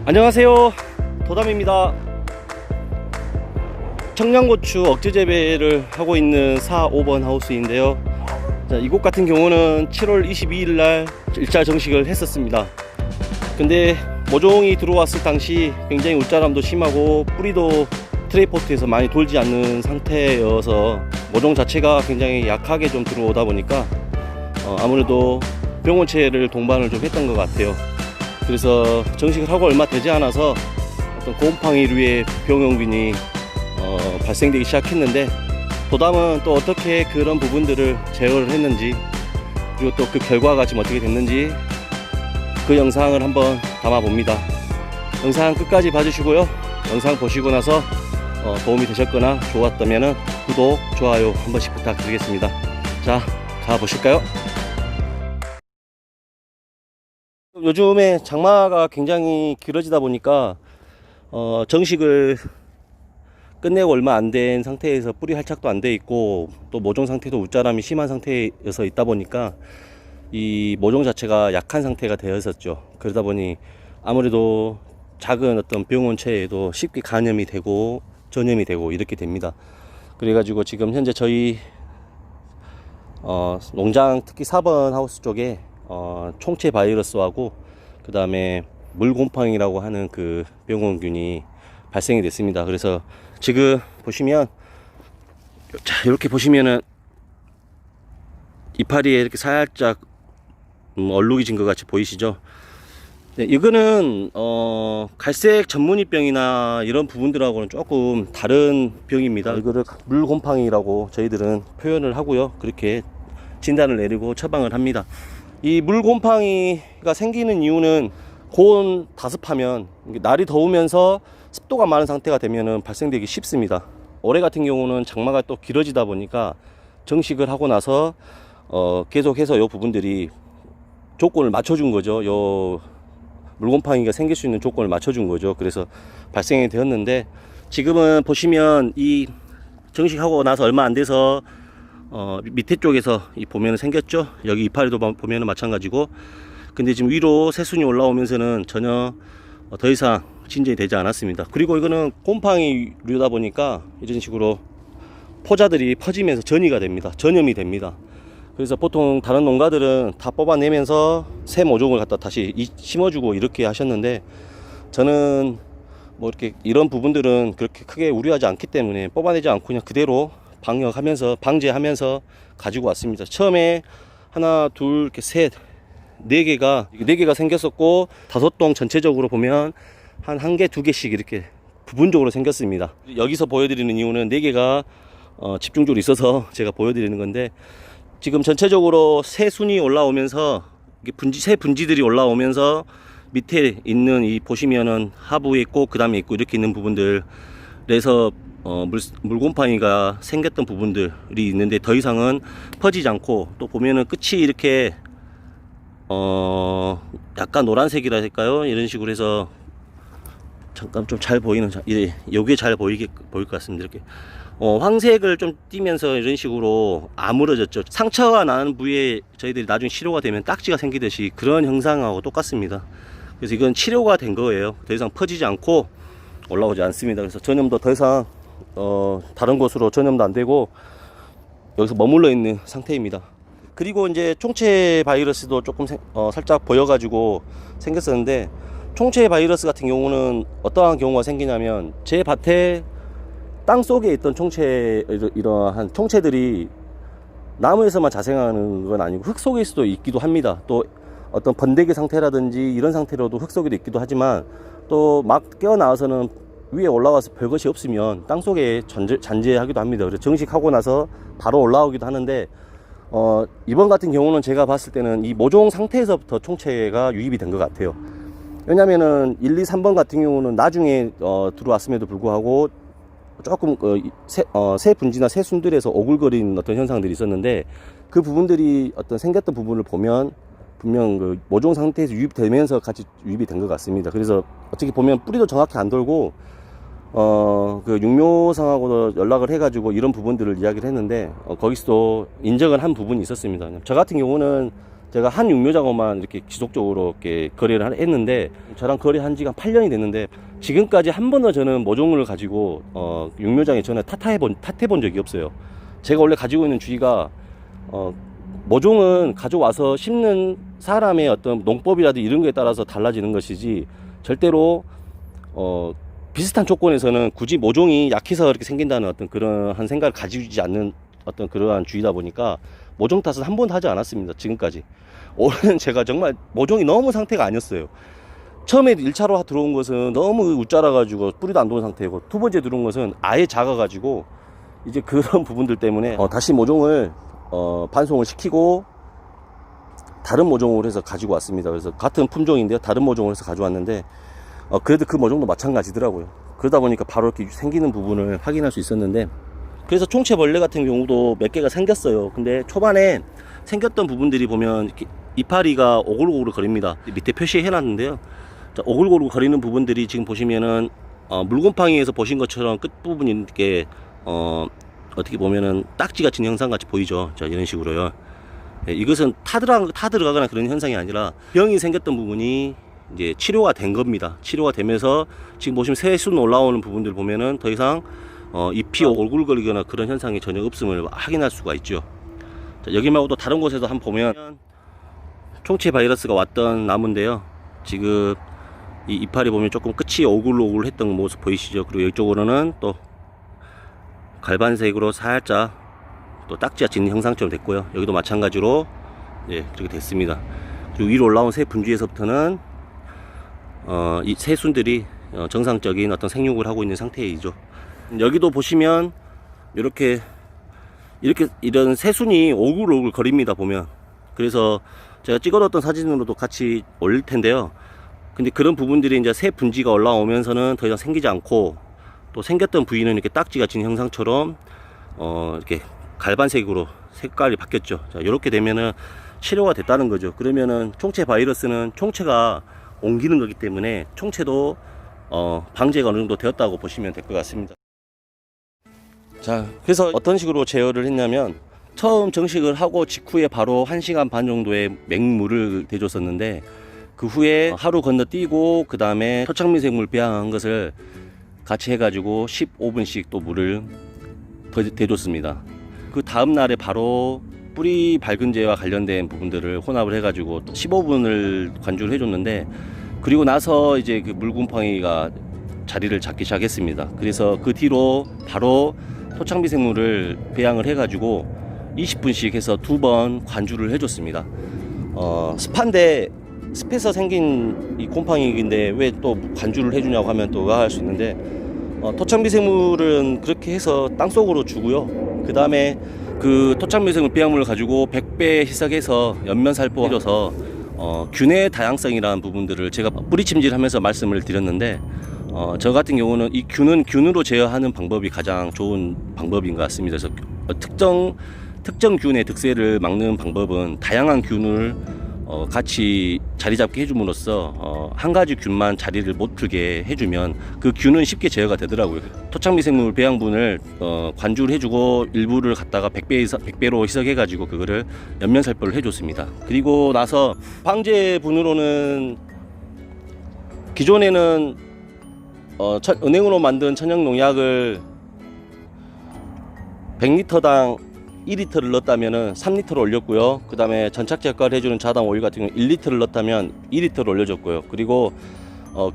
안녕하세요, 도담입니다. 청양고추 억제 재배를 하고 있는 4, 5번 하우스인데요. 자, 이곳 같은 경우는 7월 22일 날 1차 정식을 했었습니다. 근데 모종이 들어왔을 당시 굉장히 울자람도 심하고 뿌리도 트레이포트에서 많이 돌지 않는 상태여서 모종 자체가 굉장히 약하게 좀 들어오다 보니까 아무래도 병원체를 동반을 좀 했던 것 같아요. 그래서 정식을 하고 얼마 되지 않아서 어떤 곰팡이류의 병원균이 발생되기 시작했는데, 도담은 또 어떻게 그런 부분들을 제어를 했는지, 그리고 또 그 결과가 지금 어떻게 됐는지 그 영상을 한번 담아 봅니다. 영상 끝까지 봐주시고요. 영상 보시고 나서 도움이 되셨거나 좋았다면 구독, 좋아요 한 번씩 부탁드리겠습니다. 자, 가보실까요? 요즘에 장마가 굉장히 길어지다 보니까 정식을 끝내고 얼마 안 된 상태에서 뿌리 활착도 안 돼 있고, 또 모종 상태도 웃자람이 심한 상태에서 있다 보니까 이 모종 자체가 약한 상태가 되어 있었죠. 그러다 보니 아무래도 작은 어떤 병원체에도 쉽게 간염이 되고 전염이 되고 이렇게 됩니다. 그래가지고 지금 현재 저희 농장, 특히 4번 하우스 쪽에 총체 바이러스하고 그 다음에 물곰팡이라고 하는 그 병원균이 발생이 됐습니다. 그래서 지금 보시면, 자, 이렇게 보시면은 이파리에 이렇게 살짝 얼룩이 진 것 같이 보이시죠? 네, 이거는 갈색 전문이병이나 이런 부분들하고는 조금 다른 병입니다. 이거를 물곰팡이라고 저희들은 표현을 하고요, 그렇게 진단을 내리고 처방을 합니다. 이 물곰팡이가 생기는 이유는 고온 다습하면, 날이 더우면서 습도가 많은 상태가 되면은 발생되기 쉽습니다. 올해 같은 경우는 장마가 또 길어지다 보니까 정식을 하고 나서 계속해서 요 부분들이 조건을 맞춰준 거죠. 요 물곰팡이가 생길 수 있는 조건을 맞춰준 거죠. 그래서 발생이 되었는데, 지금은 보시면 이 정식하고 나서 얼마 안 돼서 밑에 쪽에서 이 보면은 생겼죠. 여기 이파리도 보면은 마찬가지고. 근데 지금 위로 새순이 올라오면서는 전혀 더 이상 진전이 되지 않았습니다. 그리고 이거는 곰팡이류다 보니까 이런 식으로 포자들이 퍼지면서 전이가 됩니다. 전염이 됩니다. 그래서 보통 다른 농가들은 다 뽑아내면서 새 모종을 갖다 다시 심어주고 이렇게 하셨는데, 저는 뭐 이렇게 이런 부분들은 그렇게 크게 우려하지 않기 때문에 뽑아내지 않고 그냥 그대로 방제하면서 가지고 왔습니다. 처음에 하나, 둘, 이렇게 셋, 네 개가 생겼었고, 5동 전체적으로 보면 한 개, 2개씩 이렇게 부분적으로 생겼습니다. 여기서 보여드리는 이유는 4개가 집중적으로 있어서 제가 보여드리는 건데, 지금 전체적으로 새 순이 올라오면서 새 분지들이 올라오면서 밑에 있는 이 보시면은 하부에 있고 그 다음에 있고 이렇게 있는 부분들에서 물곰팡이가 생겼던 부분들이 있는데, 더 이상은 퍼지지 않고, 또 보면은 끝이 이렇게 약간 노란색이라 할까요? 이런 식으로 해서 잠깐 좀 잘 보이는, 요게 잘 보일 것 같습니다. 이렇게 황색을 좀 띠면서 이런 식으로 아물어졌죠. 상처가 나는 부위에 저희들이 나중에 치료가 되면 딱지가 생기듯이 그런 형상하고 똑같습니다. 그래서 이건 치료가 된 거예요. 더 이상 퍼지지 않고 올라오지 않습니다. 그래서 전염도 더 이상 다른 곳으로 전염도 안 되고 여기서 머물러 있는 상태입니다. 그리고 이제 총체 바이러스도 조금 살짝 보여가지고 생겼었는데, 총체 바이러스 같은 경우는 어떠한 경우가 생기냐면, 제 밭에 땅 속에 있던 이러한 총체들이 나무에서만 자생하는 건 아니고 흙 속일 수도 있기도 합니다. 또 어떤 번데기 상태라든지 이런 상태로도 흙 속에도 있기도 하지만, 또 막 깨어나와서는 위에 올라가서 별것이 없으면 땅 속에 잔재하기도 합니다. 그래서 정식하고 나서 바로 올라오기도 하는데, 이번 같은 경우는 제가 봤을 때는 이 모종 상태에서부터 총체가 유입이 된 것 같아요. 왜냐면은 1, 2, 3번 같은 경우는 나중에 들어왔음에도 불구하고 조금 새 분지나 새 순들에서 오글거리는 어떤 현상들이 있었는데, 그 부분들이 어떤 생겼던 부분을 보면 분명 그 모종 상태에서 유입되면서 같이 유입이 된 것 같습니다. 그래서 어떻게 보면 뿌리도 정확히 안 돌고 그 육묘상하고도 연락을 해가지고 이런 부분들을 이야기를 했는데, 거기서도 인정을 한 부분이 있었습니다. 저 같은 경우는 제가 한 육묘장어만 이렇게 지속적으로 이렇게 거래를 했는데, 저랑 거래한 지가 8년이 됐는데 지금까지 한 번도 저는 모종을 가지고 육묘장에 저는 탓해본 적이 없어요. 제가 원래 가지고 있는 주의가 모종은 가져와서 심는 사람의 어떤 농법이라든지 이런 거에 따라서 달라지는 것이지, 절대로 비슷한 조건에서는 굳이 모종이 약해서 그렇게 생긴다는 어떤 그런 한 생각을 가지고 있지 않는 어떤 그러한 주의다 보니까 모종 탓은 한 번도 하지 않았습니다, 지금까지. 올해는 제가 정말 모종이 너무 상태가 아니었어요. 처음에 1차로 들어온 것은 너무 웃자라 가지고 뿌리도 안 도는 상태고, 두 번째 들어온 것은 아예 작아 가지고 이제 그런 부분들 때문에 다시 모종을 반송을 시키고 다른 모종으로 해서 가지고 왔습니다. 그래서 같은 품종인데요, 다른 모종으로 해서 가져왔는데 그래도 그 모종도 마찬가지더라고요. 그러다 보니까 바로 이렇게 생기는 부분을 확인할 수 있었는데, 그래서 총체벌레 같은 경우도 몇 개가 생겼어요. 근데 초반에 생겼던 부분들이 보면 이렇게 이파리가 오글오글 거립니다. 밑에 표시해 놨는데요, 오글오글 거리는 부분들이 지금 보시면은 물곰팡이에서 보신 것처럼 끝부분이 이렇게 어떻게 보면은 딱지 같은 형상 같이 보이죠. 자, 이런 식으로요. 예, 이것은 타들어가거나 그런 현상이 아니라 병이 생겼던 부분이 이제 치료가 된 겁니다. 치료가 되면서 지금 보시면 새순 올라오는 부분들 보면은 더 이상 잎이 오글거리거나 그런 현상이 전혀 없음을 확인할 수가 있죠. 자, 여기 말고도 다른 곳에도 한번 보면 총체 바이러스가 왔던 나무인데요, 지금 이 이파리 보면 조금 끝이 오글오글 했던 모습 보이시죠. 그리고 이쪽으로는 또 갈반색으로 살짝 또 딱지가 진 형상처럼 됐고요. 여기도 마찬가지로 예, 그렇게 됐습니다. 그리고 위로 올라온 새 분지에서부터는 이 새순들이 정상적인 어떤 생육을 하고 있는 상태이죠. 여기도 보시면 이렇게 이런 새순이 오글오글 거립니다, 보면. 그래서 제가 찍어뒀던 사진으로도 같이 올릴 텐데요, 근데 그런 부분들이 이제 새 분지가 올라오면서는 더 이상 생기지 않고, 또 생겼던 부위는 이렇게 딱지가 진 형상처럼 이렇게 갈반색으로 색깔이 바뀌었죠. 자, 이렇게 되면은 치료가 됐다는 거죠. 그러면은 총체 바이러스는 총체가 옮기는 거기 때문에 총체도 방제가 어느 정도 되었다고 보시면 될 것 같습니다. 자, 그래서 어떤 식으로 제어를 했냐면, 처음 정식을 하고 직후에 바로 1시간 반 정도의 맹물을 대줬었는데, 그 후에 하루 건너뛰고 그 다음에 토착미생물 배양한 것을 같이 해가지고 15분씩 또 물을 대줬습니다. 그 다음 날에 바로 뿌리 발근제와 관련된 부분들을 혼합을 해가지고 또 15분을 관주를 해줬는데, 그리고 나서 이제 그 물곰팡이가 자리를 잡기 시작했습니다. 그래서 그 뒤로 바로 토착미생물을 배양을 해가지고 20분씩 해서 2번 관주를 해줬습니다. 습해서 생긴 이 곰팡이인데 왜 또 관주를 해주냐고 하면 또 의아할 수 있는데, 토착미생물은 그렇게 해서 땅속으로 주고요. 그 다음에 그 토착미생물 배양물을 가지고 100배 희석해서 연면살포 해줘서 균의 다양성이라는 부분들을 제가 뿌리침질하면서 말씀을 드렸는데, 저 같은 경우는 이 균은 균으로 제어하는 방법이 가장 좋은 방법인 것 같습니다. 그래서 특정 균의 득세를 막는 방법은 다양한 균을 같이 자리 잡게 해줌으로써 한 가지 균만 자리를 못 틀게 해주면 그 균은 쉽게 제어가 되더라고요. 토착미생물 배양분을 관주를 해주고 일부를 갖다가 100배로 희석해가지고 그거를 연면살포를 해줬습니다. 그리고 나서 방제분으로는 기존에는 은행으로 만든 천연농약을 100리터당 2리터를 넣었다면 3리터를 올렸고요. 그 다음에 전착제 효과를 해주는 자담 오일 같은 경우 1리터를 넣었다면 2리터를 올려줬고요. 그리고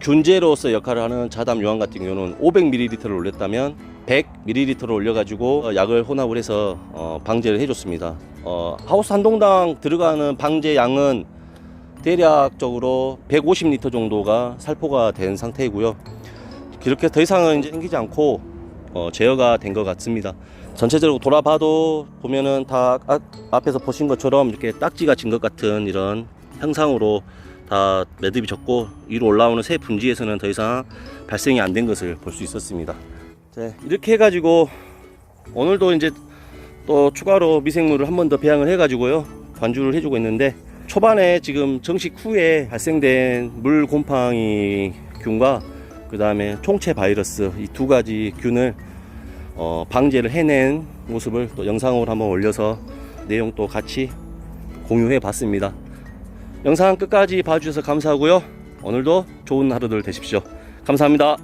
균제로서 역할을 하는 자담 요한 같은 경우는 500ml를 올렸다면 100ml를 올려가지고 약을 혼합을 해서 방제를 해줬습니다. 하우스 한 동당 들어가는 방제 양은 대략적으로 150리터 정도가 살포가 된 상태이고요. 그렇게 더 이상은 이제 생기지 않고 제어가 된 것 같습니다. 전체적으로 돌아봐도 보면은 다 앞에서 보신 것처럼 이렇게 딱지가 진 것 같은 이런 형상으로 다 매듭이 졌고, 위로 올라오는 새 분지에서는 더 이상 발생이 안 된 것을 볼 수 있었습니다. 자, 이렇게 해가지고 오늘도 이제 또 추가로 미생물을 한 번 더 배양을 해가지고요, 관주를 해주고 있는데, 초반에 지금 정식 후에 발생된 물곰팡이 균과 그 다음에 총체 바이러스 이 두 가지 균을 방제를 해낸 모습을 또 영상으로 한번 올려서 내용 또 같이 공유해 봤습니다. 영상 끝까지 봐주셔서 감사하고요. 오늘도 좋은 하루들 되십시오. 감사합니다.